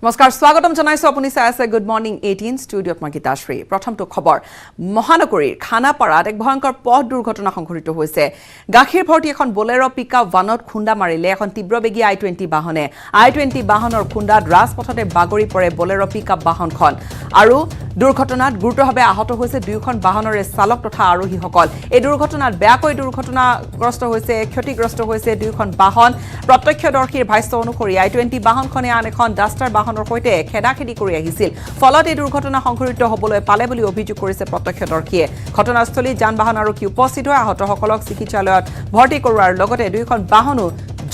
নমস্কাৰ স্বাগতম জনাইছো আপুনি চাই আছে গুড মৰ্নিং 18 ষ্টুডিঅত মই গীতাশ্ৰী প্ৰথমটো খবৰ মহানগৰীৰ খানাপাৰাত এক ভয়ংকৰ পথ দুৰ্ঘটনা সংঘটিত হৈছে গাখীৰ ভৰ্তি এখন বলেৰো পিকআপ ভানত খুন্দা মাৰিলে এখন তীব্ৰবেগী i20 বাহনে i20 বাহনৰ খুন্দাত ৰাজপথতে বাগৰি পৰে বলেৰো পিকআপ বাহনখন আৰু দুৰ্ঘটনাত গুৰুতৰভাৱে আহত হৈছে দুয়োখন বাহনৰে চালক তথা আৰোহীসকল এই দুৰ্ঘটনাত বেয়াকৈ দুৰ্ঘটনাগ্ৰস্ত হৈছে ক্ষতিগ্ৰস্ত হৈছে দুয়োখন বাহন প্ৰত্যক্ষদৰ্শীৰ ভাষ্য অনুসৰি i20 বাহনখনে আন এখন ডাস্টাৰ বাহনৰ সৈতে খেদাখেদি কৰি আহিছিল ফলত এই দুৰ্ঘটনা সংঘটিত হ'বলৈ পালে বুলি অভিযোগ কৰিছে প্ৰত্যক্ষদৰ্শীয়ে ঘটনাস্থলীত যান-বাহন আৰক্ষী উপস্থিত হৈ আহতসকলক চিকিৎসালয়ত ভৰ্তি কৰোৱাৰ লগতে দুয়োখন বাহনো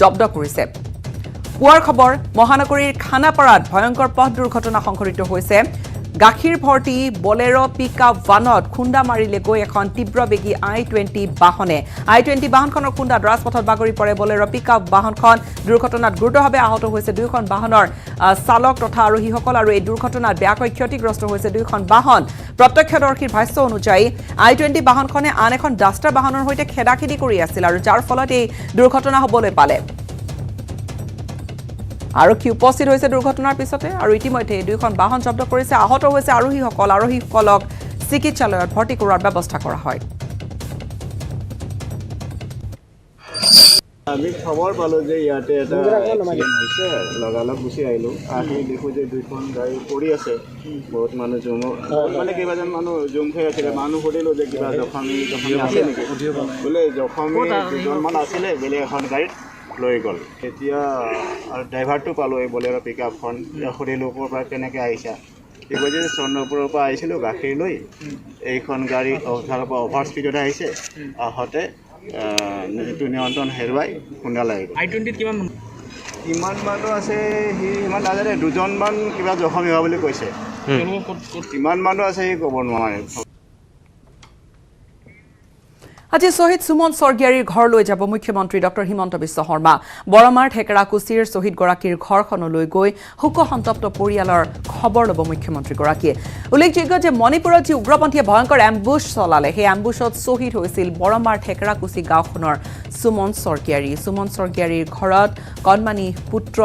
জব্দ কৰিছে পুৱাৰ খবৰ মহানগৰীৰ খানাপাৰাত ভয়ংকৰ পথ দুৰ্ঘটনা সংঘটিত হৈছে গাখীৰ ভৰ্তি বলেৰো পিকআপ ভানত খুন্দা মাৰিলে গৈ এখন তীব্ৰবেগী i20 বাহনে i20 বাহনখনৰ খুন্দাত ৰাজপথত বাগৰি পৰে বলেৰো পিকআপ বাহনখন দুৰ্ঘটনাত গুৰুতৰভাৱে আহত হৈছে দুয়োখন বাহনৰ চালক তথা আৰোহীসকল আৰু এই দুৰ্ঘটনাত বেয়াকৈ ক্ষতিগ্ৰস্ত হৈছে দুয়োখন বাহন প্ৰত্যক্ষদৰ্শীৰ ভাষ্য অনুযায়ী i20 বাহনখনে আন এখন ডাস্টাৰ বাহনৰ সৈতে খেদাখেদি কৰি আছিল আৰু যাৰ ফলত এই দুৰ্ঘটনা হ'বলৈ পালে আৰক্ষী উপস্থিত হৈছে দুৰ্ঘটনাৰ পিছতে আৰু ইতিমধ্যে দুয়োখন বাহন জব্দ কৰিছে আহত হৈছে আৰোহীসকলক চিকিৎসালয়ত ভৰ্তি কৰাৰ ব্যৱস্থা কৰা হয় আমি খবৰ পালোঁ যে ইয়াতে এটা এক্সিডেণ্ট হৈছে লগালগ গুচি আহিলোঁ আহি দেখোঁ যে দুইখন গাড়ী পৰি আছে বহুত মানুহ মানে কেইবাজন মানুহ জুম হৈ আছিলে মানুহ সুধিলোঁ যে কিবা জখমী আছে নেকি বোলে জখমী দুজনমান আছিলে বেলেগ এখন গাড়ীত লৈ গ'ল এতিয়া আৰু ড্ৰাইভাৰটো পালোঁ এই বলেৰো পিকআপখন সুধিলোঁ ক'ৰ পৰা কেনেকৈ আহিছা কি কৈছে যে চন্দ্ৰপুৰৰ পৰা আহিছিলোঁ গাখীৰ লৈ এইখন গাড়ী অভাৰ স্পীডত আহিছে আহোঁতে যিটো নিয়ন্ত্ৰণ হেৰুৱাই খুন্দা লাগি গ'ল i20 কিমান মানুহ আছে সি ইমান নাজানে দুজনমান কিবা জখমী হোৱা বুলি কৈছে কিমান মানুহ আছে সি ক'ব নোৱাৰে আজি শহীদ সুমন স্বৰ্গীয়াৰীৰ ঘৰলৈ যাব মুখ্যমন্ত্ৰী ডক্টৰ হিমন্ত বিশ্ব শৰ্মা বৰমাৰ ঠেকেৰাকুছিৰ শহীদগৰাকীৰ ঘৰখনলৈ গৈ শোকসন্তপ্ত পৰিয়ালৰ খবৰ ল'ব মুখ্যমন্ত্ৰীগৰাকীয়ে উল্লেখযোগ্য যে মণিপুৰত যি উগ্ৰপন্থীয়ে ভয়ংকৰ এম্বুছ চলালে সেই এম্বুছত শ্বহীদ হৈছিল বৰমাৰ ঠেকেৰাকুছি গাঁওখনৰ সুমন স্বৰ্গীয়াৰীৰ ঘৰত কণমানি পুত্ৰ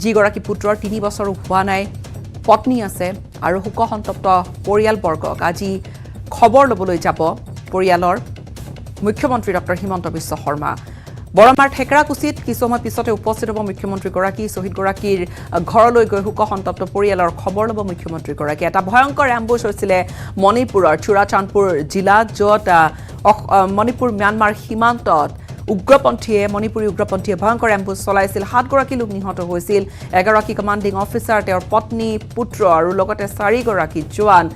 যিগৰাকী পুত্ৰৰ 3 বছৰো হোৱা নাই পত্নী আছে আৰু শোকসন্তপ্ত পৰিয়ালবৰ্গক আজি খবৰ ল'বলৈ যাব পৰিয়ালৰ মুখ্যমন্ত্ৰী ডক্টৰ হিমন্ত বিশ্ব শৰ্মা বৰমাৰ ঠেকেৰাকুছিত কিছু সময় পিছতে উপস্থিত হ'ব মুখ্যমন্ত্ৰীগৰাকী শ্বহীদগৰাকীৰ ঘৰলৈ গৈ শোকসন্তপ্ত পৰিয়ালৰ খবৰ ল'ব মুখ্যমন্ত্ৰীগৰাকী এটা ভয়ংকৰ এম্বুছ হৈছিলে মণিপুৰৰ চুৰাচান্দপুৰ জিলাত য'ত মণিপুৰ ম্যানমাৰ সীমান্তত মণিপুৰী উগ্ৰপন্থীয়ে ভয়ংকৰ এম্বুছ চলাইছিল 7গৰাকী লোক নিহত হৈছিল 11গৰাকী কমাণ্ডিং অফিচাৰ তেওঁৰ পত্নী পুত্ৰ আৰু লগতে 4গৰাকী জোৱান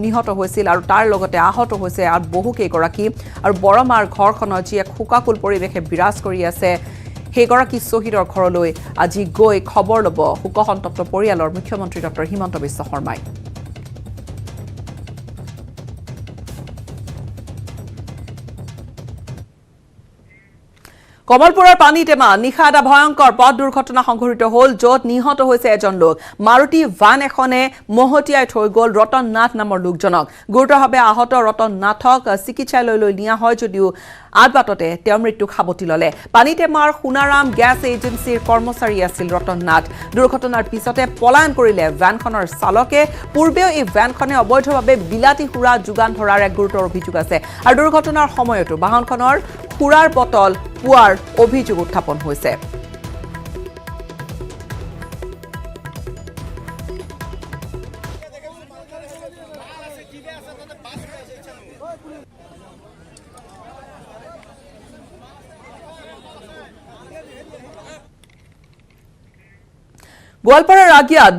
নিহত হৈছিল আৰু তাৰ লগতে আহত হৈছে আৰু বহুকেইগৰাকী আৰু বৰমাৰ ঘৰখনত যি এক শোকাকুল পৰিৱেশে বিৰাজ কৰি আছে সেইগৰাকী শ্বহীদৰ ঘৰলৈ আজি গৈ খবৰ ল'ব শোকসন্তপ্ত পৰিয়ালৰ মুখ্যমন্ত্ৰী ডক্টৰ হিমন্ত বিশ্ব শৰ্মাই কমলপুৰৰ পানীটেমা নিশা এটা ভয়ংকৰ পথ দুৰ্ঘটনা সংঘটিত হ'ল য'ত নিহত হৈছে এজন লোক মাৰুতি ভান এখনে মহতিয়াই থৈ গ'ল ৰতন নাথ নামৰ লোকজনক গুৰুতৰভাৱে আহত ৰতন নাথক চিকিৎসালয়লৈ নিয়া হয় যদিও আদবাটতে তেওঁৰ মৃত্যুক সাৱটি ল'লে পানীটেমাৰ সোণাৰাম গেছ এজেঞ্চিৰ কৰ্মচাৰী আছিল ৰতন নাথ দুৰ্ঘটনাৰ পিছতে পলায়ন কৰিলে ভেনখনৰ চালকে পূৰ্বেও এই ভেনখনে অবৈধভাৱে বিলাতী সুৰা যোগান ধৰাৰ এক গুৰুতৰ অভিযোগ আছে আৰু দুৰ্ঘটনাৰ সময়তো বাহনখনৰ সুৰাৰ বটল পোৱাৰ অভিযোগ উত্থাপন হৈছে গোৱালপাৰাৰ আগিয়াত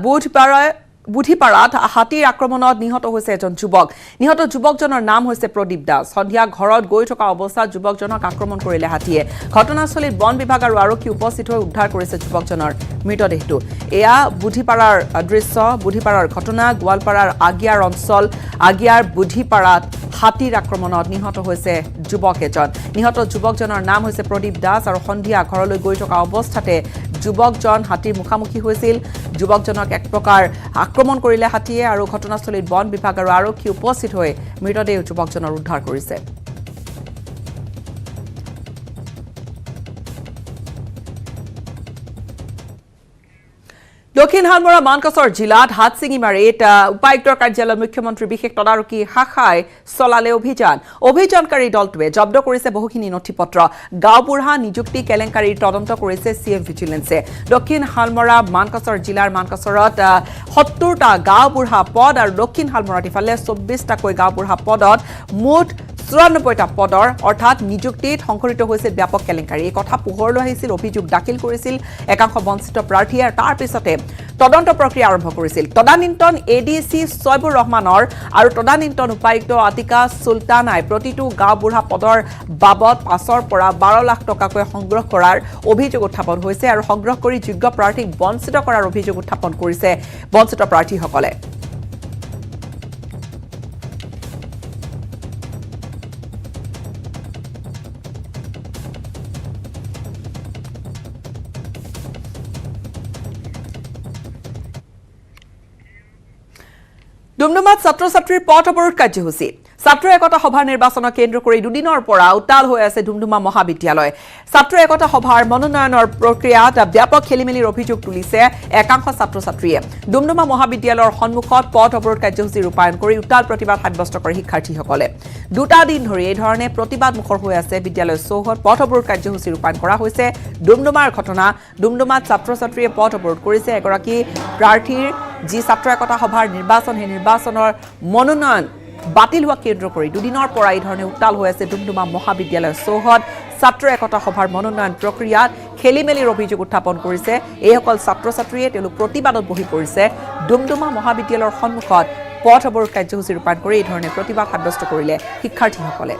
বুধিপাৰাত হাতীৰ আক্ৰমণত নিহত হৈছে এজন যুৱক নিহত যুৱকজনৰ নাম হৈছে প্ৰদীপ দাস সন্ধিয়া ঘৰত গৈ থকা অৱস্থাত যুৱকজনক আক্ৰমণ কৰিলে হাতীয়ে ঘটনাস্থলীত বন বিভাগ আৰু আৰক্ষী উপস্থিত হৈ উদ্ধাৰ কৰিছে যুৱকজনৰ মৃতদেহটো এয়া বুধিপাৰাৰ দৃশ্য বুধিপাৰাৰ ঘটনা গোৱালপাৰাৰ আগিয়াৰ অঞ্চল আগিয়াৰ বুধিপাৰাত হাতীৰ আক্ৰমণত নিহত হৈছে যুৱক এজন নিহত যুৱকজনৰ নাম হৈছে প্ৰদীপ দাস আৰু সন্ধিয়া ঘৰলৈ গৈ থকা অৱস্থাতে যুৱকজন হাতীৰ মুখামুখি হৈছিল যুৱকজনক এক প্ৰকাৰ আক্ৰমণ কৰিলে হাতীয়ে আৰু ঘটনাস্থলীত বন বিভাগ আৰু আৰক্ষী উপস্থিত হৈ মৃতদেহ যুৱকজনৰ উদ্ধাৰ কৰিছে দক্ষিণ হালমৰা মানকাছৰ জিলাত হাতছিঙিমাৰীত উপায়ুক্তৰ কাৰ্যালয়ত মুখ্যমন্ত্ৰী বিশেষ তদাৰকী শাখাই চলালে অভিযান অভিযানকাৰী দলটোৱে জব্দ কৰিছে বহুখিনি নথিপত্ৰ গাঁওবুঢ়া নিযুক্তি কেলেংকাৰীৰ তদন্ত কৰিছে চিএম ভিজিলেন্সে দক্ষিণ হালমৰা মানকাছৰ জিলাৰ মানকাছৰত ৭০টা গাঁওবুঢ়া পদ আৰু দক্ষিণ হালমৰাত ইফালে ২৪টাকৈ গাঁওবুঢ়া পদত মুঠ ৯৪টা পদৰ অৰ্থাৎ নিযুক্তিত সংঘটিত হৈছিল ব্যাপক কেলেংকাৰী এই কথা পোহৰলৈ আহিছিল অভিযোগ দাখিল কৰিছিল একাংশ বঞ্চিত প্ৰাৰ্থীয়ে আৰু তাৰ পিছতে তদন্ত প্ৰক্ৰিয়া আৰম্ভ কৰিছিল তদানীন্তন এডিসি ছয়বুৰ ৰহমানৰ আৰু তদানীন্তন উপায়ুক্ত আতিকা সুলতানাই প্ৰতিটো গাঁওবুঢ়া পদৰ বাবদ ৫ৰ পৰা ১২ লাখ টকাকৈ সংগ্ৰহ কৰাৰ অভিযোগ উত্থাপন হৈছে আৰু সংগ্ৰহ কৰি যোগ্য প্ৰাৰ্থীক বঞ্চিত কৰাৰ অভিযোগ উত্থাপন কৰিছে বঞ্চিত প্ৰাৰ্থীসকলে ডুমডুমাত ছাত্ৰ-ছাত্ৰীৰ পথ অৱৰোধ কাৰ্যসূচী ছাত্ৰ একতা সভাৰ নিৰ্বাচনক কেন্দ্ৰ কৰি দুদিনৰ পৰা উত্তাল হৈ আছে ডুমডুমা মহাবিদ্যালয় ছাত্ৰ একতা সভাৰ মনোনয়নৰ প্ৰক্ৰিয়াত ব্যাপক খেলিমেলিৰ অভিযোগ তুলিছে একাংশ ছাত্ৰ-ছাত্ৰীয়ে ডুমডুমা মহাবিদ্যালয়ৰ সন্মুখত পথ অৱৰোধ কাৰ্যসূচী ৰূপায়ণ কৰি উত্তাল প্ৰতিবাদ সাব্যস্ত কৰে শিক্ষাৰ্থীসকলে দুটা দিন ধৰি এই ধৰণে প্ৰতিবাদ মুখৰ হৈ আছে বিদ্যালয় চৌহদ পথ অৱৰোধ কাৰ্যসূচী ৰূপায়ণ কৰা হৈছে ডুমডুমাৰ ঘটনা ডুমডুমাত ছাত্ৰ-ছাত্ৰীয়ে পথ অৱৰোধ কৰিছে এগৰাকী প্ৰাৰ্থীৰ যি ছাত্ৰ একতা সভাৰ নিৰ্বাচন সেই নিৰ্বাচনৰ মনোনয়ন বাতিল হোৱা কেন্দ্ৰ কৰি দুদিনৰ পৰা এই ধৰণে উত্তাল হৈ আছে ডুমডুমা মহাবিদ্যালয়ৰ চৌহদ ছাত্ৰ একতা সভাৰ মনোনয়ন প্ৰক্ৰিয়াত খেলিমেলিৰ অভিযোগ উত্থাপন কৰিছে এইসকল ছাত্ৰ-ছাত্ৰীয়ে তেওঁলোক প্ৰতিবাদত বহি পৰিছে ডুমডুমা মহাবিদ্যালয়ৰ সন্মুখত পথ অৱৰোধ কাৰ্যসূচী ৰূপায়ণ কৰি এই ধৰণে প্ৰতিবাদ সাব্যস্ত কৰিলে শিক্ষাৰ্থীসকলে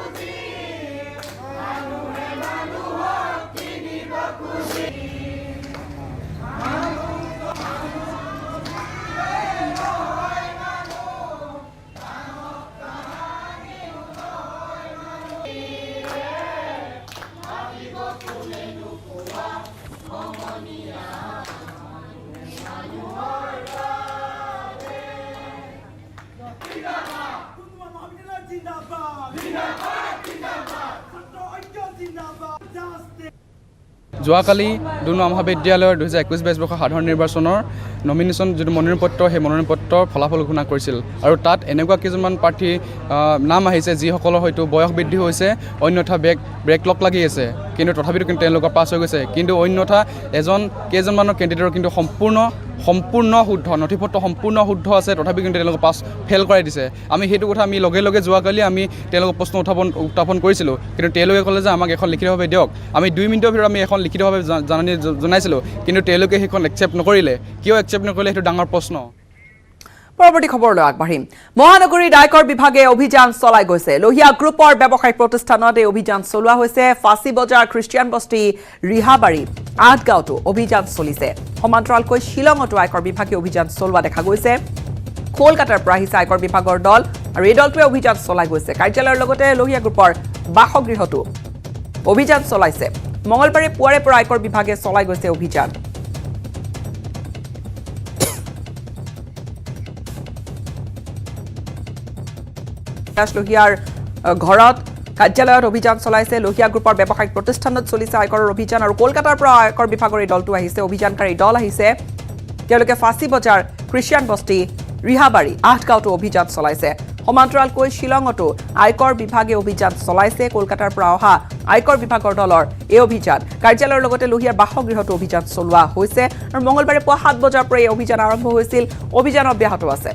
যোৱাকালি ডুমডুমা মহাবিদ্যালয়ৰ ২০২১ বেচবৰ্ষৰ সাধাৰণ নিৰ্বাচনৰ নমিনেশ্যন যিটো মনোনয়ন পত্ৰ সেই মনোনয়ন পত্ৰৰ ফলাফল ঘোষণা কৰিছিল আৰু তাত এনেকুৱা কিছুমান প্ৰাৰ্থী নাম আহিছে যিসকলৰ হয়তো বয়স বৃদ্ধি হৈছে অন্যথা ব্ৰেকলক লাগি আছে কিন্তু তথাপিতো কিন্তু তেওঁলোকৰ পাছ হৈ গৈছে কিন্তু অন্যথা কেইজনমানৰ কেণ্ডিডেটৰ কিন্তু সম্পূৰ্ণ শুদ্ধ নথিপত্ৰ সম্পূৰ্ণ শুদ্ধ আছে তথাপি কিন্তু তেওঁলোকক পাছ ফেইল কৰাই দিছে আমি সেইটো কথা আমি লগে লগে যোৱাকালি আমি তেওঁলোকক প্ৰশ্ন উত্থাপন কৰিছিলোঁ কিন্তু তেওঁলোকে ক'লে যে আমাক এখন লিখিতভাৱে দিয়ক আমি 2 মিনিটৰ ভিতৰত আমি এখন লিখিতভাৱে জাননী জনাইছিলোঁ কিন্তু তেওঁলোকে সেইখন একচেপ্ট নকৰিলে কিয় একচেপ্ট নকৰিলে সেইটো ডাঙৰ প্ৰশ্ন পৰৱৰ্তী খবৰলৈ আগবাঢ়িম মহানগৰীৰ আয়কৰ বিভাগে অভিযান চলাই গৈছে লোহিয়া গ্ৰুপৰ ব্যৱসায়িক প্ৰতিষ্ঠানত এই অভিযান চলোৱা হৈছে ফাঁচী বজাৰ খ্ৰীষ্টিয়ান বস্তি ৰিহাবাৰী আঠগাঁৱতো অভিযান চলিছে সমান্তৰালকৈ শ্বিলঙতো আয়কৰ বিভাগে অভিযান চলোৱা দেখা গৈছে কলকাতাৰ পৰা আহিছে আয়কৰ বিভাগৰ দল আৰু এই দলটোৱে অভিযান চলাই গৈছে কাৰ্যালয়ৰ লগতে লোহিয়া গ্ৰুপৰ বাসগৃহতো অভিযান চলাইছে মঙলবাৰে পুৱাৰে পৰা আয়কৰ বিভাগে চলাই গৈছে অভিযান লোহিয়াৰ ঘৰত কাৰ্যালয়ত অভিযান চলাইছে লোহিয়া গ্ৰুপৰ ব্যৱসায়িক প্ৰতিষ্ঠানত চলিছে আয়কৰৰ অভিযান আৰু কলকাতাৰ পৰা আয়কৰ বিভাগৰ এই দলটো আহিছে অভিযানকাৰী দল আহিছে তেওঁলোকে ফাঁচী বজাৰ খ্ৰীষ্টিয়ান বস্তি ৰিহাবাৰী আঠগাঁৱতো অভিযান চলাইছে সমান্তৰালকৈ শ্বিলঙতো আয়কৰ বিভাগে অভিযান চলাইছে কলকাতাৰ পৰা অহা আয়কৰ বিভাগৰ দলৰ এই অভিযান কাৰ্যালয়ৰ লগতে লোহিয়াৰ বাসগৃহতো অভিযান চলোৱা হৈছে আৰু মঙলবাৰে পুৱা ৭ বজাৰ পৰা এই অভিযান আৰম্ভ হৈছিল অভিযান অব্যাহত আছে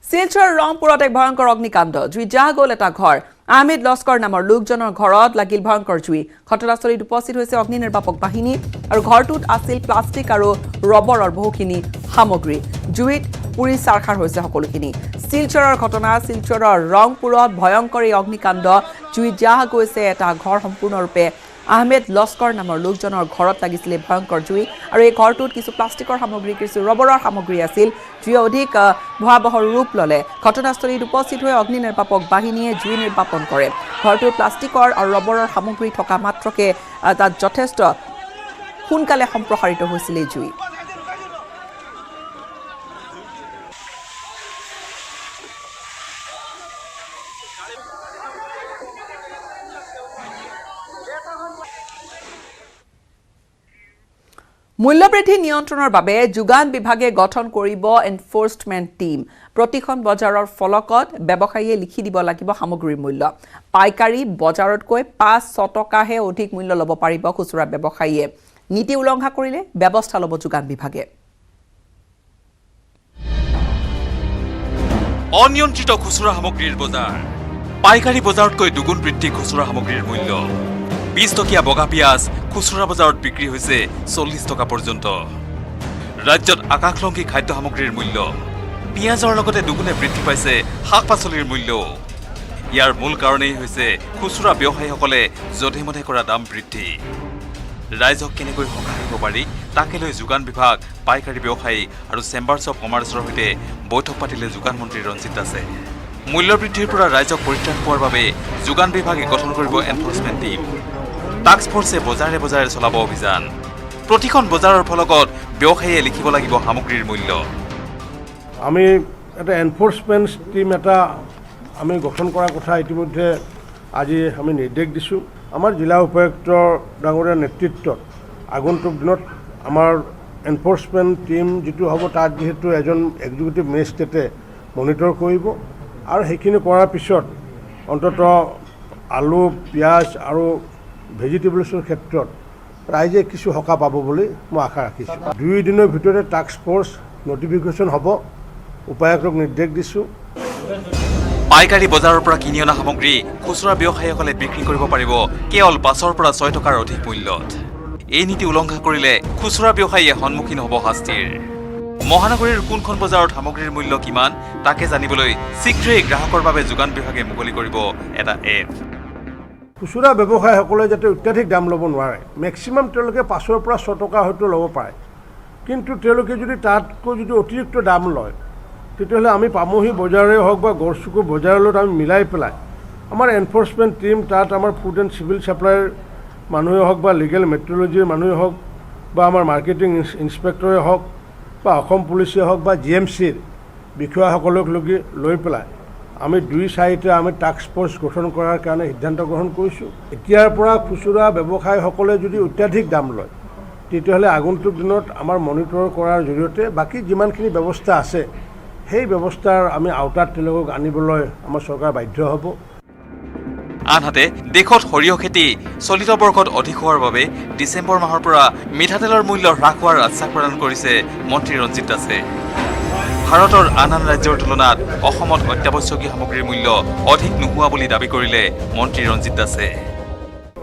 শিলচৰ ৰংপুৰত এক ভয়ংকৰ অগ্নিকাণ্ড জুই জাহ গ'ল এটা ঘৰ আহমেদ লস্কৰ নামৰ লোকজনৰ ঘৰত লাগিল ভয়ংকৰ জুই ঘটনাস্থলীত উপস্থিত হৈছে অগ্নি নিৰ্বাপক বাহিনী আৰু ঘৰটোত আছিল প্লাষ্টিক আৰু ৰবৰৰ বহুখিনি সামগ্ৰী জুইত পুৰি চাৰখাৰ হৈছে সকলোখিনি শিলচৰৰ ঘটনা শিলচৰৰ ৰংপুৰত ভয়ংকৰ এই অগ্নিকাণ্ড জুই জাহ গৈছে এটা ঘৰ সম্পূৰ্ণৰূপে আহমেদ লস্কৰ নামৰ লোকজনৰ ঘৰত লাগিছিলে ভয়ংকৰ জুই আৰু এই ঘৰটোত কিছু প্লাষ্টিকৰ সামগ্ৰী কিছু ৰবৰৰ সামগ্ৰী আছিল জুয়ে অধিক ভয়াৱহ ৰূপ ল'লে ঘটনাস্থলীত উপস্থিত হৈ অগ্নি নিৰ্বাপক বাহিনীয়ে জুই নিৰ্বাপন কৰে ঘৰটোত প্লাষ্টিকৰ আৰু ৰবৰৰ সামগ্ৰী থকা মাত্ৰকে তাত যথেষ্ট সোনকালে সম্প্ৰসাৰিত হৈছিল এই জুই মূল্যবৃদ্ধি নিয়ন্ত্ৰণৰ বাবে যোগান বিভাগে গঠন কৰিব এনফোৰ্সমেণ্ট টিম প্ৰতিখন বজাৰৰ ফলকত ব্যৱসায়ীয়ে লিখি দিব লাগিব সামগ্ৰীৰ মূল্য পাইকাৰী বজাৰতকৈ 500 টকাহে অধিক মূল্য ল'ব পাৰিব খুচুৰা ব্যৱসায়ীয়ে নীতি উলংঘা কৰিলে ব্যৱস্থা ল'ব যোগান বিভাগে অনিয়ন্ত্ৰিত খুচুৰা সামগ্ৰীৰ বজাৰ পাইকাৰী বজাৰতকৈ দুগুণ বৃদ্ধি খুচুৰা সামগ্ৰীৰ মূল্য 20 টকীয়া বগা পিয়াজ খুচুৰা বজাৰত বিক্ৰী হৈছে 40 টকা পৰ্যন্ত ৰাজ্যত আকাশলংঘী খাদ্য সামগ্ৰীৰ মূল্য পিয়াজৰ লগতে দুগুণে বৃদ্ধি পাইছে শাক-পাচলিৰ মূল্য ইয়াৰ মূল কাৰণেই হৈছে খুচুৰা ব্যৱসায়ীসকলে যধে-মধে কৰা দাম বৃদ্ধি ৰাইজক কেনেকৈ সহায় কৰিব পাৰি তাকে লৈ যোগান বিভাগ পাইকাৰী ব্যৱসায়ী আৰু চেম্বাৰ্ছ অৱ কমাৰ্চৰ সৈতে বৈঠক পাতিলে যোগান মন্ত্ৰী ৰঞ্জিত দাসে মূল্য বৃদ্ধিৰ পৰা ৰাইজক পৰিত্ৰাণ পোৱাৰ বাবে যোগান বিভাগে গঠন কৰিব এনফোৰ্সমেণ্ট টিম টাস্ক ফৰ্চে বজাৰে বজাৰে চলাব অভিযান প্ৰতিখন বজাৰৰ ফলকত ব্যৱসায়ীয়ে লিখিব লাগিব সামগ্ৰীৰ মূল্য আমি এটা এনফোৰ্সমেণ্ট টিম এটা আমি গঠন কৰাৰ কথা ইতিমধ্যে আজি আমি নিৰ্দেশ দিছোঁ আমাৰ জিলা উপায়ুক্ত ডাঙৰীয়াৰ নেতৃত্বত আগন্তুক দিনত আমাৰ এনফোৰ্সমেণ্ট টিম যিটো হ'ব তাত যিহেতু এজন এক্সিকিউটিভ মেজিষ্ট্ৰেটে মনিটৰ কৰিব আৰু সেইখিনি কৰাৰ পিছত অন্তত আলু পিঁয়াজ আৰু ভেজিটেবলছৰ ক্ষেত্ৰত ৰাইজে কিছু সকাহ পাব বুলি মই আশা ৰাখিছোঁ 2 দিনৰ ভিতৰতে টাস্ক ফৰ্চ নটিফিকেশ্যন হ'ব উপায়ুক্তক নিৰ্দেশ দিছোঁ পাইকাৰী বজাৰৰ পৰা কিনি অনা সামগ্ৰী খুচুৰা ব্যৱসায়ীসকলে বিক্ৰী কৰিব পাৰিব কেৱল 5ৰ পৰা 6 টকাৰ অধিক মূল্যত এই নীতি উলংঘা কৰিলে খুচুৰা ব্যৱসায়ীয়ে সন্মুখীন হ'ব শাস্তিৰ মহানগৰীৰ কোনখন বজাৰত সামগ্ৰীৰ মূল্য কিমান তাকে জানিবলৈ শীঘ্ৰেই গ্ৰাহকৰ বাবে যোগান বিভাগে মুকলি কৰিব এটা এপ খুচুৰা ব্যৱসায়ীসকলে যাতে অত্যাধিক দাম ল'ব নোৱাৰে মেক্সিমাম তেওঁলোকে 5ৰ পৰা 6 টকা হয়তো ল'ব পাৰে কিন্তু তেওঁলোকে যদি তাতকৈ যদি অতিৰিক্ত দাম লয় তেতিয়াহ'লে আমি পামহি বজাৰে হওক বা গড়চুকু বজাৰলৈ আমি মিলাই পেলাই আমাৰ এনফোৰ্সমেণ্ট টিম তাত আমাৰ ফুড এণ্ড চিভিল ছাপ্লাইৰ মানুহে হওক বা লিগেল মেট্ৰলজিৰ মানুহে হওক বা আমাৰ মাৰ্কেটিং ইনস্পেক্টৰে হওক বা অসম পুলিচে হওক বা GMCৰ বিষয়াসকলক লৈ পেলাই আমি 2-4টা আমি টাস্ক ফৰ্চ গঠন কৰাৰ কাৰণে সিদ্ধান্ত গ্ৰহণ কৰিছোঁ এতিয়াৰ পৰা খুচুৰা ব্যৱসায়ীসকলে যদি অত্যাধিক দাম লয় তেতিয়াহ'লে আগন্তুক দিনত আমাৰ মনিটৰ কৰাৰ জৰিয়তে বাকী যিমানখিনি ব্যৱস্থা আছে সেই ব্যৱস্থাৰ আমি আওতাত তেওঁলোকক আনিবলৈ আমাৰ চৰকাৰ বাধ্য হ'ব আনহাতে দেশত সৰিয়হ খেতি চলিত বৰ্ষত অধিক হোৱাৰ বাবে ডিচেম্বৰ মাহৰ পৰা মিঠাতেলৰ মূল্য হ্ৰাস হোৱাৰ আশ্বাস প্ৰদান কৰিছে মন্ত্ৰী ৰঞ্জিত দাসে ভাৰতৰ আন ৰাজ্যৰ তুলনাত অসমত অত্যাৱশ্যকীয় সামগ্ৰীৰ মূল্য অধিক নোহোৱা বুলি দাবী কৰিলে মন্ত্ৰী ৰঞ্জিত দাসে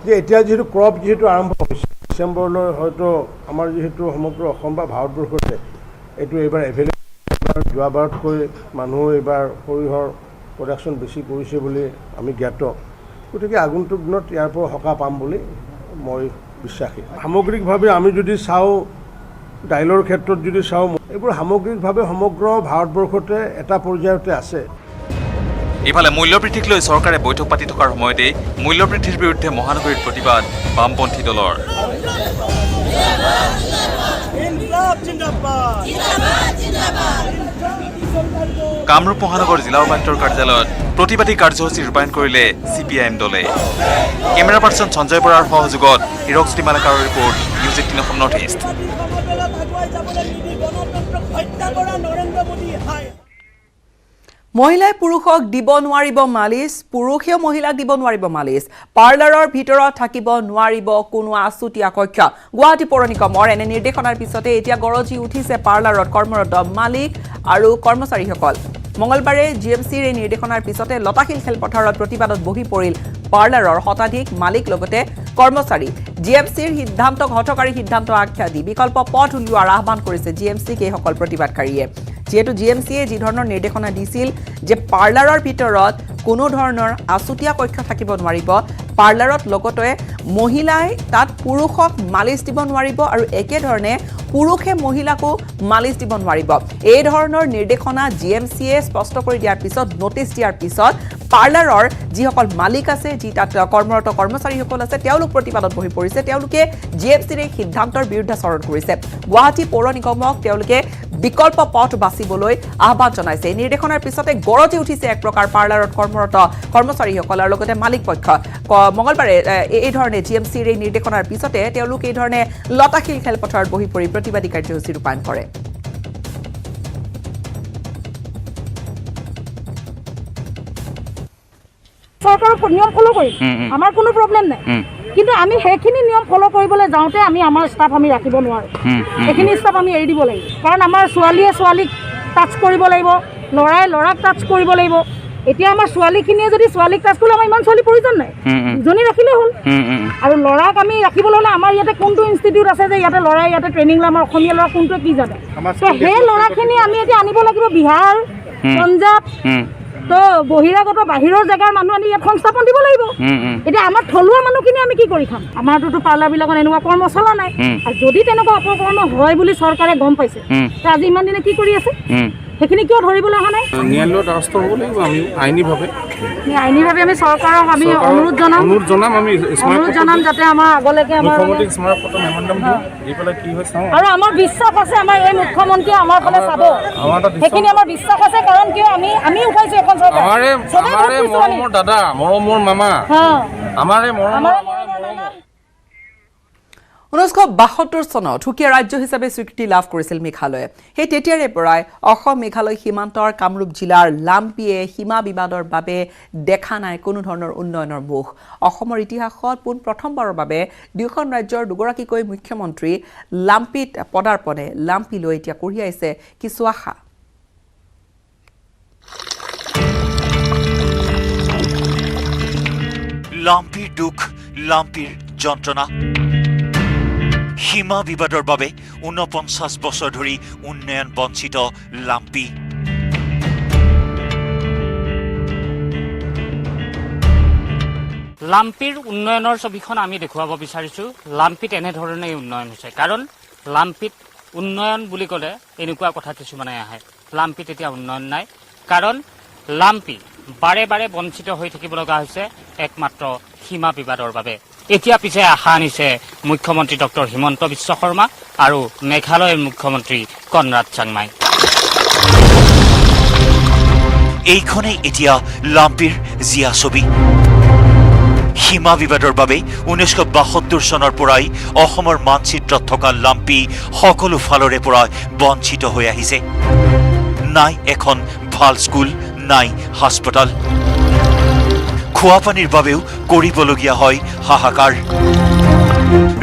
যে এতিয়া যিহেতু ক্ৰপ যিহেতু আৰম্ভ হৈছে ডিচেম্বৰলৈ হয়তো আমাৰ যিহেতু সমগ্ৰ অসম বা ভাৰতবৰ্ষতে এইটো এইবাৰ এভেইলেবল যোৱাবাৰতকৈ মানুহ এইবাৰ সৰিয়হৰ প্ৰডাকশ্যন বেছি কৰিছে বুলি আমি জ্ঞাত গতিকে আগন্তুক দিনত ইয়াৰ পৰা সকাহ পাম বুলি মই বিশ্বাসী সামগ্ৰিকভাৱে আমি যদি চাওঁ দাইলৰ ক্ষেত্ৰত যদি চাওঁ এইবোৰ সামগ্ৰিকভাৱে সমগ্ৰ ভাৰতবৰ্ষতে এটা পৰ্যায়তে আছে ইফালে মূল্যবৃদ্ধিক লৈ চৰকাৰে বৈঠক পাতি থকাৰ সময়তে মূল্যবৃদ্ধিৰ বিৰুদ্ধে মহানগৰীত প্ৰতিবাদ বামপন্থী দলৰ কামৰূপ মহানগৰ জিলা উপায়ুক্তৰ কাৰ্যালয়ত প্ৰতিবাদী কাৰ্যসূচী ৰূপায়ণ কৰিলে CPIM দলে কেমেৰা পাৰ্চন সঞ্জয় বৰাৰ সহযোগত হিৰকজ্যোতি মালাকাৰৰ report news 18 Assam north East মহিলাই পুৰুষক দিব নোৱাৰিব মালিচ পুৰুষেও মহিলাক দিব নোৱাৰিব মালিচ পাৰ্লাৰৰ ভিতৰত থাকিব নোৱাৰিব কোনো আছুতীয়া কক্ষ গুৱাহাটী পৌৰ নিগমৰ এনে নিৰ্দেশনাৰ পিছতে এতিয়া গৰজি উঠিছে পাৰ্লাৰত কৰ্মৰত মালিক আৰু কৰ্মচাৰীসকল মঙলবাৰে GMCৰ এই নিৰ্দেশনাৰ পিছতে লতাশিল খেলপথাৰত প্ৰতিবাদত বহি পৰিল পাৰ্লাৰৰ শতাধিক মালিক লগতে কৰ্মচাৰী GMCৰ সিদ্ধান্তক হঠকাৰী সিদ্ধান্ত আখ্যা দি বিকল্প পথ উলিওৱাৰ আহ্বান কৰিছে GMCক এইসকল প্ৰতিবাদকাৰীয়ে যেহেতু GMCয়ে যি ধৰণৰ নিৰ্দেশনা দিছিল যে পাৰ্লাৰৰ ভিতৰত কোনো ধৰণৰ আছুতীয়া কক্ষ থাকিব নোৱাৰিব পাৰ্লাৰত লগতে মহিলাই তাত পুৰুষক মালিচ দিব নোৱাৰিব আৰু একেধৰণে পুৰুষে মহিলাকো মালিচ দিব নোৱাৰিব এই ধৰণৰ নিৰ্দেশনা GMCয়ে স্পষ্ট কৰি দিয়াৰ পিছত নটিচ দিয়াৰ পিছত পাৰ্লাৰৰ যিসকল মালিক আছে, যি তাত কৰ্মৰত কৰ্মচাৰীসকল আছে, তেওঁলোক প্ৰতিবাদত বহি পৰিছে। তেওঁলোকে GMCৰ এই সিদ্ধান্তৰ বিৰুদ্ধাচৰণ কৰিছে। গুৱাহাটী পৌৰ নিগমক তেওঁলোকে বিকল্প পথ বাছিবলৈ আহ্বান জনাইছে। এই নিৰ্দেশনাৰ পিছতে গৰজি উঠিছে এক প্ৰকাৰ পাৰ্লাৰত কৰ্মৰত কৰ্মচাৰীসকল আৰু লগতে মালিক পক্ষ। মঙলবাৰে এই ধৰণে GMCৰ এই নিৰ্দেশনাৰ পিছতে তেওঁলোক এই ধৰণে লতাশিল খেলপথাৰত বহি পৰি প্ৰতিবাদী কাৰ্যসূচী ৰূপায়ণ কৰে। চৰকাৰৰ নিয়ম ফ'ল' কৰিম, আমাৰ কোনো প্ৰব্লেম নাই, কিন্তু আমি সেইখিনি নিয়ম ফ'ল' কৰিবলৈ যাওঁতে আমি আমাৰ ষ্টাফ আমি ৰাখিব নোৱাৰোঁ। সেইখিনি ষ্টাফ আমি এৰি দিব লাগিব, কাৰণ আমাৰ ছোৱালীয়ে ছোৱালীক টাচ কৰিব লাগিব, ল'ৰাই ল'ৰাক টাচ কৰিব লাগিব। এতিয়া আমাৰ ছোৱালীখিনিয়ে যদি ছোৱালীক টাচ কৰিলে আমাৰ ইমান ছোৱালী প্ৰয়োজন নাই, দুজনী ৰাখিলেই হ'ল। আৰু ল'ৰাক আমি ৰাখিবলৈ হ'লে আমাৰ ইয়াতে কোনটো ইনষ্টিটিউট আছে যে ইয়াতে ল'ৰাই ইয়াতে ট্ৰেইনিং ল'ম, আমাৰ অসমীয়া ল'ৰা কোনটোৱে কি জানে। তো সেই ল'ৰাখিনি আমি এতিয়া আনিব লাগিব বিহাৰ, পঞ্জাৱ, তো বহিৰাগত বাহিৰৰ জেগাৰ মানুহ আনি ইয়াত সংস্থাপন দিব লাগিব। এতিয়া আমাৰ থলুৱা মানুহখিনি আমি কি কৰি খাম? আমাৰটোতো পাৰ্লাৰবিলাকত এনেকুৱা কৰ্ম চলা নাই। আৰু যদি তেনেকুৱা অপকৰ্ম হয় বুলি চৰকাৰে গম পাইছে, আজি ইমান দিনে কি কৰি আছে? সেইখিনি কিয় ধৰিবলৈ অহা নাই? ন্যায়ালয়ৰ দ্বাৰস্থ হ'ব লাগিব আমি আইনীভাৱে আমি চৰকাৰক আমি অনুৰোধ জনাম যাতে আমাৰ আগলৈকে আমাৰ আৰু আমাৰ বিশ্বাস আছে, আমাৰ এই মুখ্যমন্ত্ৰীয়ে আমাৰ ফালে চাব, সেইখিনি আমাৰ বিশ্বাস আছে। কাৰণ কিয় আমি উঠাইছো এখন চৰকাৰ, আমাৰে মৰমৰ দাদা, মৰমৰ মামা, আমাৰে মৰমৰ 1972 চনত সুকীয়া ৰাজ্য হিচাপে স্বীকৃতি লাভ কৰিছিল মেঘালয়ে। সেই তেতিয়াৰে পৰাই অসম মেঘালয় সীমান্তৰ কামৰূপ জিলাৰ লাম্পিয়ে সীমা বিবাদৰ বাবে দেখা নাই কোনো ধৰণৰ উন্নয়নৰ মুখ। অসমৰ ইতিহাসত প্ৰথমবাৰৰ বাবে দুয়োখন ৰাজ্যৰ দুগৰাকীকৈ মুখ্যমন্ত্ৰী লাম্পিত পদাৰ্পণে লাম্পিলৈ এতিয়া কঢ়িয়াইছে কিছু আশা। লাম্পিৰ দুখ, লাম্পিৰ যন্ত্ৰণা, সীমা বিবাদৰ বাবে 49 বছৰ ধৰি উন্নয়ন বঞ্চিত লাম্পি। লাম্পিৰ উন্নয়নৰ ছবিখন আমি দেখুৱাব বিচাৰিছোঁ। লাম্পিত এনেধৰণেই উন্নয়ন হৈছে, কাৰণ লাম্পিত উন্নয়ন বুলি ক'লে এনেকুৱা কথা কিছুমানে আহে। লাম্পিত এতিয়া উন্নয়ন নাই, কাৰণ লাম্পি বাৰে বাৰে বঞ্চিত হৈ থাকিব লগা হৈছে একমাত্ৰ সীমা বিবাদৰ বাবে। এতিয়া পিছে আশা আনিছে মুখ্যমন্ত্ৰী ডক্টৰ হিমন্ত বিশ্ব শৰ্মা আৰু মেঘালয়ৰ মুখ্যমন্ত্ৰী কনৰাড চাংমাই। এইখনেই এতিয়া লাম্পিৰ জিয়া ছবি। সীমা বিবাদৰ বাবে 1972 চনৰ পৰাই অসমৰ মানচিত্ৰত থকা লাম্পি সকলো ফালৰে পৰা বঞ্চিত হৈ আহিছে। নাই এখন ভাল স্কুল, নাই হাস্পতাল। খোৱাপানীৰ বাবেও কৰিবলগীয়া হয় হাহাকাৰ।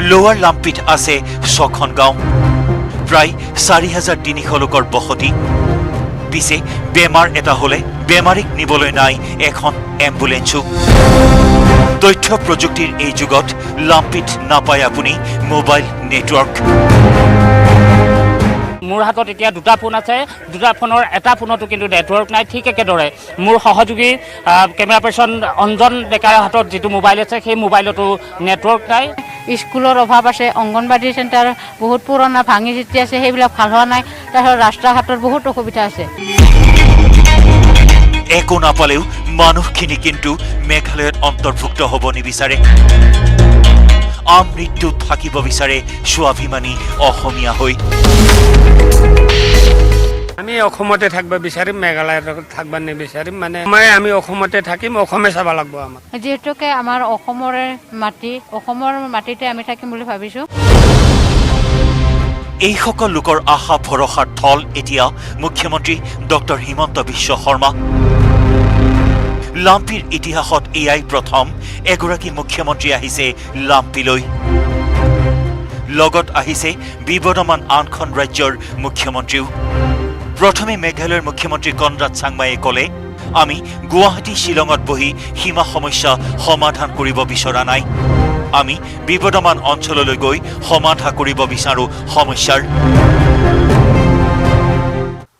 লোৱাৰ লাম্পিত আছে 6খন গাঁও, প্ৰায় 4300 লোকৰ বসতি। পিছে বেমাৰ এটা হ'লে বেমাৰীক নিবলৈ নাই এখন এম্বুলেন্সো। তথ্য প্ৰযুক্তিৰ এই যুগত লাম্পিত নাপায় আপুনি মোবাইল নেটৱৰ্ক। মোৰ হাতত এতিয়া দুটা ফোন আছে, দুটা ফোনৰ এটা ফোনতো কিন্তু নেটৱৰ্ক নাই। ঠিক একেদৰে মোৰ সহযোগী কেমেৰা পাৰ্চন অঞ্জন ডেকাৰ হাতত যিটো মোবাইল আছে, সেই মোবাইলতো নেটৱৰ্ক নাই। স্কুলৰ অভাৱ আছে, অংগনবাদী চেণ্টাৰ বহুত পুৰণা ভাঙি চিটি আছে, সেইবিলাক ভাল হোৱা নাই। তাৰপিছত ৰাস্তা ঘাটৰ বহুত অসুবিধা আছে। একো নাপালেও মানুহখিনি কিন্তু মেঘালয়ত অন্তৰ্ভুক্ত হ'ব নিবিচাৰে। আমৃত্যুত থাকিব বিচাৰে স্বাভিমানী অসমীয়া হৈ। আমি অসমতে থাকিব বিচাৰিম, মেঘালয়ত থাকিব নিবিচাৰিম। মানে আমি অসমতে থাকিম, অসমে চাব লাগিব আমাক। যিহেতুকে আমাৰ অসমৰে মাটি, অসমৰ মাটিতে আমি থাকিম বুলি ভাবিছোঁ। এইসকল লোকৰ আশা ভৰসাৰ থল এতিয়া মুখ্যমন্ত্ৰী ডক্টৰ হিমন্ত বিশ্ব শৰ্মা। লাম্পিৰ ইতিহাসত এয়াই প্ৰথম এগৰাকী মুখ্যমন্ত্ৰী আহিছে লাম্পিলৈ। লগত আহিছে বিবদমান আনখন ৰাজ্যৰ মুখ্যমন্ত্ৰীও। প্ৰথমে মেঘালয়ৰ মুখ্যমন্ত্ৰী কনৰাড চাংমায়ে ক'লে, আমি গুৱাহাটী শ্বিলঙত বহি সীমা সমস্যা সমাধান কৰিব বিচৰা নাই, আমি বিবদমান অঞ্চললৈ গৈ সমাধান কৰিব বিচাৰো সমস্যাৰ।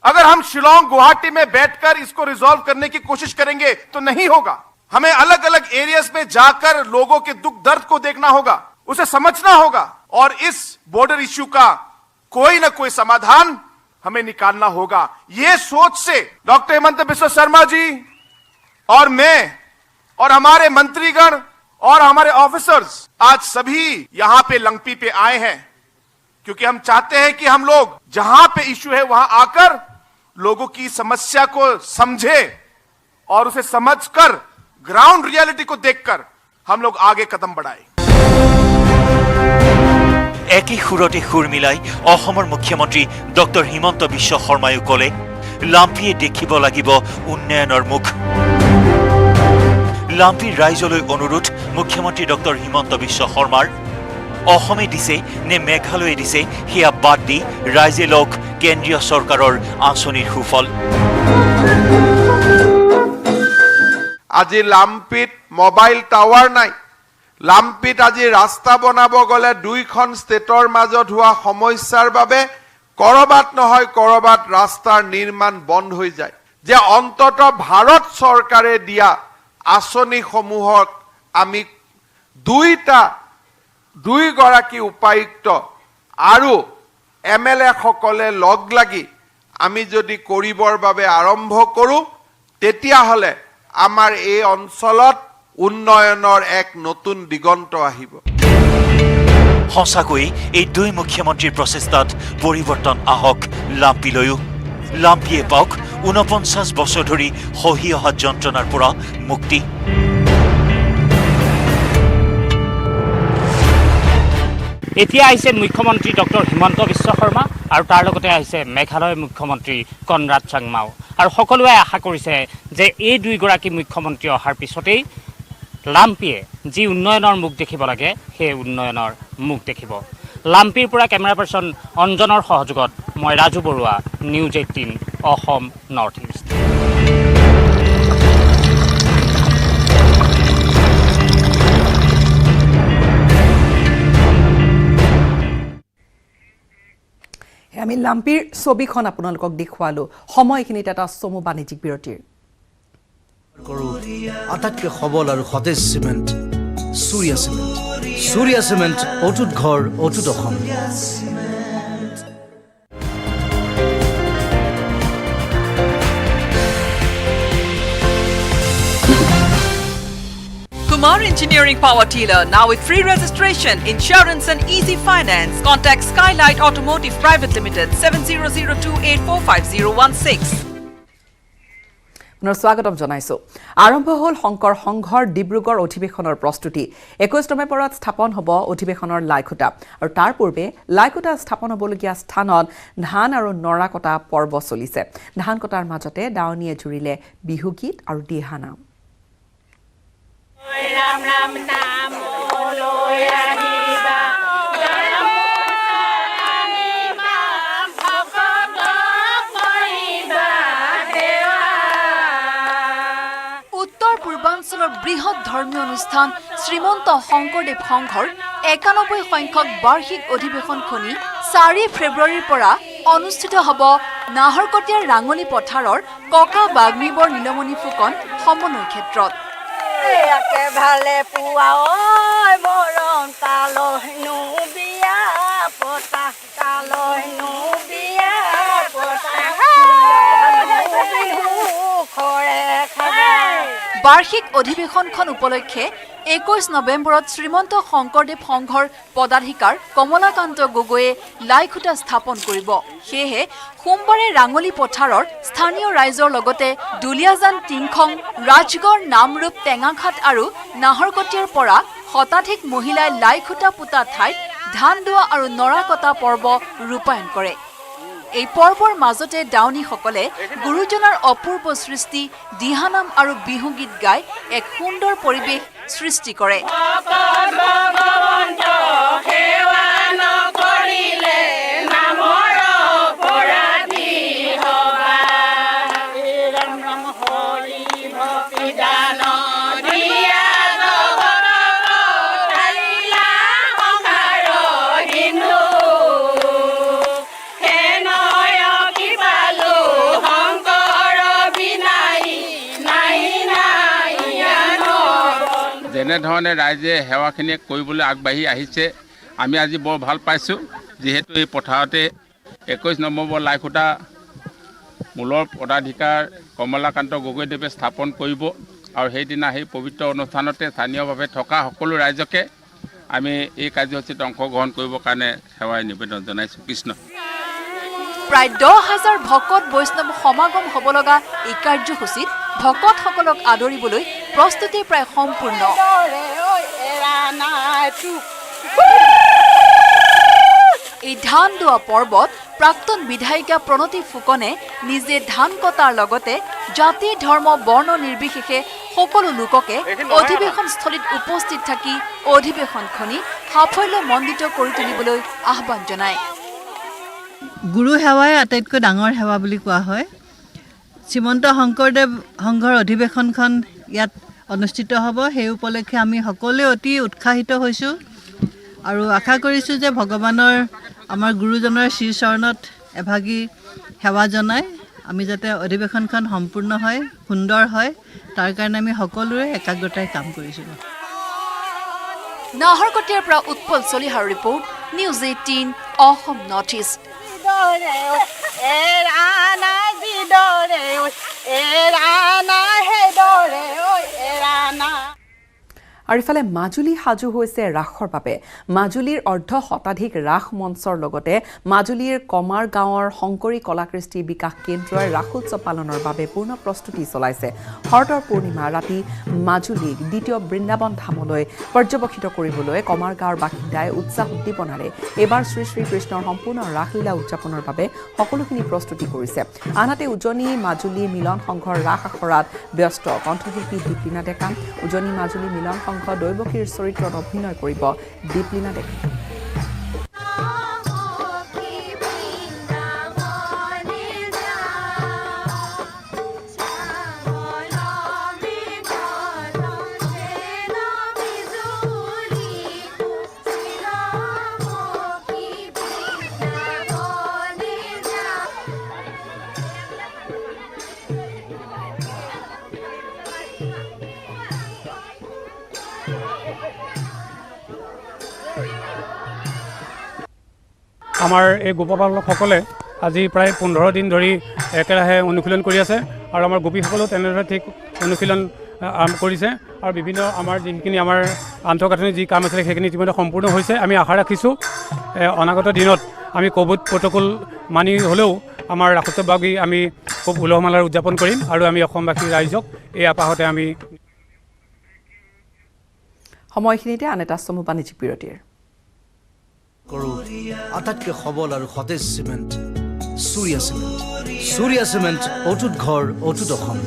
अगर हम शिलोंग गुवाहाटी में बैठकर इसको रिजॉल्व करने की कोशिश करेंगे तो नहीं होगा। हमें अलग अलग एरियाज में जाकर लोगों के दुख दर्द को देखना होगा, उसे समझना होगा और इस बॉर्डर इश्यू का कोई ना कोई समाधान हमें निकालना होगा। ये सोच से डॉक्टर हिमंत बिस्वा शर्मा जी, और मैं और हमारे मंत्रीगण और हमारे ऑफिसर्स आज सभी यहां पे लंगपी पे आए हैं क्योंकि हम चाहते हैं कि हम लोग जहां पे इश्यू है वहां आकर लोगों की समस्या को समझे और उसे समझकर ग्राउंड रियलिटी को देखकर हम लोग आगे कदम बढ़ाए। एकी सुरते सुर मिलाई অসমৰ মুখ্যমন্ত্ৰী ডক্টৰ হিমন্ত বিশ্ব শৰ্মায়ো কলে লাম্পিয়ে দেখিব লাগিব উন্নয়নৰ মুখ। লাম্পিৰ ৰাইজলৈ অনুৰোধ মুখ্যমন্ত্ৰী ডক্টৰ হিমন্ত বিশ্ব শৰ্মাৰ অসমে দিছে নে মেঘালয়ে দিছে সেয়া বাদ দি ৰাইজে লওক কেন্দ্ৰীয় চৰকাৰৰ আঁচনিৰ সুফল। আজি লাম্পিত মোবাইল টাৱাৰ নাই, লাম্পিত আজি ৰাস্তা বনাব গলে দুইখন ষ্টেটৰ মাজত হোৱা সমস্যাৰ বাবে কৰবাত নহয় কৰবাত ৰাস্তাৰ নিৰ্মাণ বন্ধ হৈ যায়। যে অন্তত ভাৰত চৰকাৰে দিয়া আঁচনিসমূহক আমি দুইগৰাকী উপায়ুক্ত আৰু MLA সকলে লগ লাগি আমি যদি কৰিবৰ বাবে আৰম্ভ কৰোঁ তেতিয়াহ'লে আমাৰ এই অঞ্চলত উন্নয়নৰ এক নতুন দিগন্ত আহিব। সঁচাকৈ এই দুই মুখ্যমন্ত্ৰীৰ প্ৰচেষ্টাত পৰিৱৰ্তন আহক লাম্পিলৈও। লাম্পিয়ে পাওক ৪৯ বছৰ ধৰি সহি অহা যন্ত্ৰণাৰ পৰা মুক্তি। এতিয়া আহিছে মুখ্যমন্ত্ৰী ডক্টৰ হিমন্ত বিশ্ব শৰ্মা আৰু তাৰ লগতে আহিছে মেঘালয়ৰ মুখ্যমন্ত্ৰী কনৰাড চাংমাও। আৰু সকলোৱে আশা কৰিছে যে এই দুইগৰাকী মুখ্যমন্ত্ৰী অহাৰ পিছতেই লাম্পিয়ে যি উন্নয়নৰ মুখ দেখিব লাগে সেই উন্নয়নৰ মুখ দেখিব। লাম্পিৰ পৰা কেমেৰা পাৰ্চন অঞ্জনৰ সহযোগত মই Raju Baruah, news 18 Assam north east. আমি লাম্পিৰ ছবিখন আপোনালোকক দেখুৱালো। সময়খিনিত এটা চমু বাণিজ্যিক বিৰতিৰ। আটাইতকৈ সবল আৰু সতেজ cement Surya cement. Surya cement অটুট ঘৰ অটুট Assam. Kumar Engineering Power Dealer, now with free registration, insurance and easy finance. Contact Skylight Automotive Private Limited 7002845016. স্বাগতম জনাইছো। আৰম্ভ হ'ল শংকৰ সংঘৰ ডিব্ৰুগড় অধিৱেশনৰ প্ৰস্তুতি। 21 নৱেম্বৰত স্থাপন হ'ব অধিৱেশনৰ লাইখুটা আৰু তাৰ পূৰ্বে লাইখুটা স্থাপন হ'বলগীয়া স্থানত ধান আৰু নৰা কটা পৰ্ব চলিছে। ধান কটাৰ মাজতে দাৱনীয়ে জুৰিলে বিহুগীত আৰু দিহানাম। উত্তৰ পূৰ্বাঞ্চলৰ বৃহৎ ধৰ্মীয় অনুষ্ঠান শ্ৰীমন্ত শংকৰদেৱ সংঘৰ ৯১ সংখ্যক বাৰ্ষিক অধিৱেশনখনি ৪ ফেব্ৰুৱাৰীৰ পৰা অনুষ্ঠিত হ'ব নাহৰকটীয়াৰ ৰাঙলী পথাৰৰ ককা বাগ্মীবৰ নীলমণি ফুকন সমন্বয় ক্ষেত্ৰত। ভালে পুৱা মৰম তালৈনো বিয়া পতা তালৈনো বিয়া পতা বাৰ্ষিক অধিৱেশনখন উপলক্ষে 21 নৱেম্বৰত শ্ৰীমন্ত শংকৰদেৱ সংঘৰ পদাধিকাৰ কমলাকান্ত গগৈয়ে লাইখুটা স্থাপন কৰিব। সেয়েহে সোমবাৰে ৰাঙলী পথাৰৰ স্থানীয় ৰাইজৰ লগতে দুলীয়াজান টিংখং, ৰাজগড়, নামৰূপ, টেঙাঘাট আৰু নাহৰকটীয়াৰ পৰা শতাধিক মহিলাই লাইখুটা পোতা ঠাইত ধান দোৱা আৰু নৰা কটা পৰ্ব ৰূপায়ণ কৰে। এই পৰ্বৰ মাজতে দাৱনীসকলে গুৰুজনাৰ অপূৰ্ব সৃষ্টি দিহানাম আৰু বিহুগীত গাই এক সুন্দৰ পৰিৱেশ সৃষ্টি কৰে। যেনেধৰণে ৰাইজে সেৱাখিনি কৰিবলৈ আগবাঢ়ি আহিছে আমি আজি বৰ ভাল পাইছোঁ। যিহেতু এই পথাৰতে 21 নৱেম্বৰ লাইখুটা মূলৰ পদাধিকাৰ কমলাকান্ত গগৈদেৱে স্থাপন কৰিব। আৰু সেইদিনা সেই পবিত্ৰ অনুষ্ঠানতে স্থানীয়ভাৱে থকা সকলো ৰাইজকে আমি এই কাৰ্যসূচীত অংশগ্ৰহণ কৰিবৰ কাৰণে সেৱাই নিবেদন জনাইছোঁ। কৃষ্ণ। প্ৰায় 10,000 ভকত বৈষ্ণৱ সমাগম হ'ব লগা এই কাৰ্যসূচীত ভকতসকলক আদৰিবলৈ প্ৰস্তুতি প্ৰায় সম্পূৰ্ণ। এই ধান দোৱা পৰ্বত প্ৰাক্তন বিধায়িকা প্ৰণতি ফুকনে নিজে ধান কটাৰ লগতে জাতি ধৰ্ম বৰ্ণ নিৰ্বিশেষে সকলো লোককে অধিৱেশনস্থলীত উপস্থিত থাকি অধিৱেশনখনি সাফল্যমণ্ডিত কৰি তুলিবলৈ আহ্বান জনায়। গুৰু সেৱাই আটাইতকৈ ডাঙৰ সেৱা বুলি কোৱা হয়। শ্ৰীমন্ত শংকৰদেৱ সংঘৰ অধিৱেশনখন ইয়াত অনুষ্ঠিত হ'ব। সেই উপলক্ষে আমি সকলোৱে অতি উৎসাহিত হৈছোঁ আৰু আশা কৰিছোঁ যে ভগৱানৰ আমাৰ গুৰুজনৰ শ্ৰীচৰণত এভাগী সেৱা জনাই আমি যাতে অধিৱেশনখন সম্পূৰ্ণ হয়, সুন্দৰ হয়, তাৰ কাৰণে আমি সকলোৰে একাগ্ৰতাৰে কাম কৰিছোঁ। নাহৰকটীয়াৰ পৰা উৎপল চলিহাৰ report, news 18 Assam north east. আৰু ইফালে মাজুলী সাজু হৈছে ৰাসৰ বাবে। মাজুলীৰ অৰ্ধ শতাধিক ৰাস মঞ্চৰ লগতে মাজুলীৰ কমাৰ গাঁৱৰ শংকৰী কলাকৃষ্টি বিকাশ কেন্দ্ৰই ৰাস উৎসৱ পালনৰ বাবে পূৰ্ণ প্ৰস্তুতি চলাইছে। শৰতৰ পূৰ্ণিমা ৰাতি মাজুলীক দ্বিতীয় বৃন্দাবন ধামলৈ পৰ্যবেক্ষিত কৰিবলৈ কমাৰ গাঁৱৰ বাসিন্দাই উৎসাহ উদ্দীপনাৰে এইবাৰ শ্ৰী শ্ৰীকৃষ্ণৰ সম্পূৰ্ণ ৰাসলীলা উদযাপনৰ বাবে সকলোখিনি প্ৰস্তুতি কৰিছে। আনহাতে উজনি মাজুলী মিলন সংঘৰ ৰাস আখৰাত ব্যস্ত কণ্ঠশিল্পী দীপলিনা ডেকা। উজনি মাজুলী মিলন সংঘ দৈৱকীৰ চৰিত্ৰত অভিনয় কৰিব দীপলিনা ডেকা। আমাৰ এই গোপপালকসকলে আজি প্ৰায় 15 দিন ধৰি একেৰাহে অনুশীলন কৰি আছে আৰু আমাৰ গোপীসকলেও তেনেদৰে ঠিক অনুশীলন আৰম্ভ কৰিছে আৰু বিভিন্ন আমাৰ যিখিনি আমাৰ আন্তঃগাঁথনি যি কাম আছিলে সেইখিনি ইতিমধ্যে সম্পূৰ্ণ হৈছে। আমি আশা ৰাখিছোঁ অনাগত দিনত আমি কোভিড প্ৰট'কল মানি হ'লেও আমাৰ ৰাসোৎসৱভাগী আমি খুব উলহ মালহেৰে উদযাপন কৰিম আৰু আমি অসমবাসী ৰাইজক এই আপাহতে আমি সময়খিনিতে আন এটা চমু বাণিজ্যিক বিৰতিৰ কৰোঁ আটাইতকৈ সবল আৰু সতেজ cement Surya cement. Surya cement অটুট ঘৰ অটুট অসম।